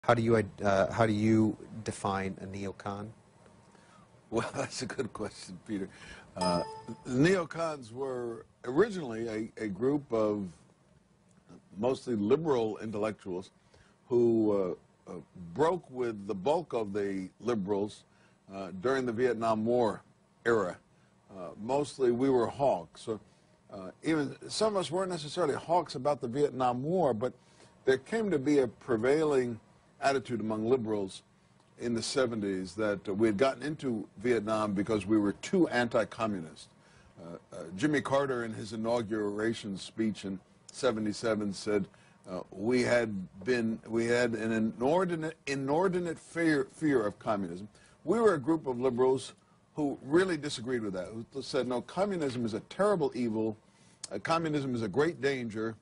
How do you define a neocon? Well, that's a good question, Peter. The neocons were originally a group of mostly liberal intellectuals who broke with the bulk of the liberals during the Vietnam War era. Mostly we were hawks. Even some of us weren't necessarily hawks about the Vietnam War, but there came to be a prevailing attitude among liberals in the 70s that we had gotten into Vietnam because we were too anti-communist. Jimmy Carter, in his inauguration speech in '77, said we had an inordinate fear of communism. We were a group of liberals who really disagreed with that, who said, no, communism is a terrible evil, communism is a great danger.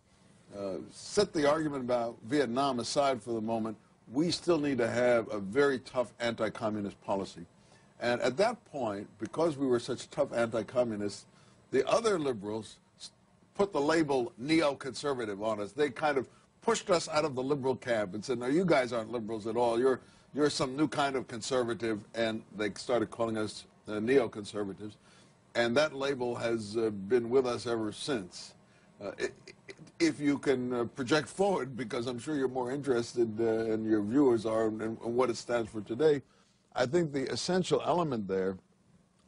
Set the argument about Vietnam aside for the moment. We still need to have a very tough anti-communist policy. And at that point, because we were such tough anti-communists, the other liberals put the label neoconservative on us. They kind of pushed us out of the liberal camp and said, no, you guys aren't liberals at all. You're some new kind of conservative. And they started calling us neoconservatives. And that label has been with us ever since. If you can project forward, because I'm sure you're more interested, and your viewers are, in what it stands for today, I think the essential element there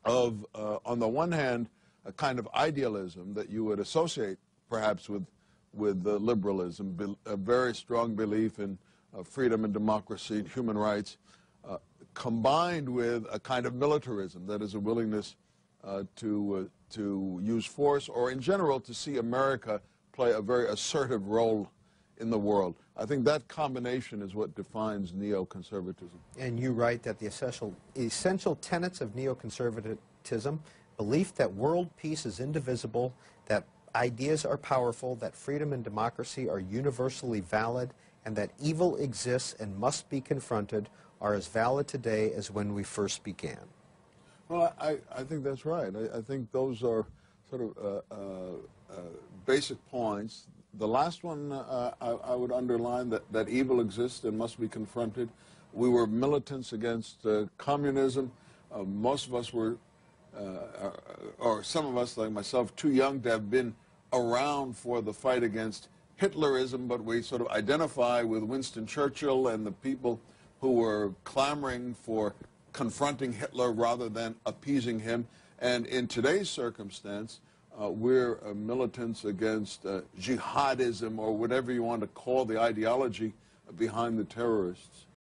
of, on the one hand, a kind of idealism that you would associate perhaps with liberalism, a very strong belief in freedom and democracy and human rights, combined with a kind of militarism, that is a willingness to use force, or in general to see America play a very assertive role in the world. I think that combination is what defines neoconservatism. And you write that the essential tenets of neoconservatism, belief that world peace is indivisible, that ideas are powerful, that freedom and democracy are universally valid, and that evil exists and must be confronted, are as valid today as when we first began. Well, I think that's right. I think those are sort of basic points. The last one I would underline, that evil exists and must be confronted. We were militants against communism. Most of us were, or some of us, like myself, too young to have been around for the fight against Hitlerism, but we sort of identify with Winston Churchill and the people who were clamoring for confronting Hitler rather than appeasing him. And in today's circumstance, we're militants against jihadism, or whatever you want to call the ideology behind the terrorists.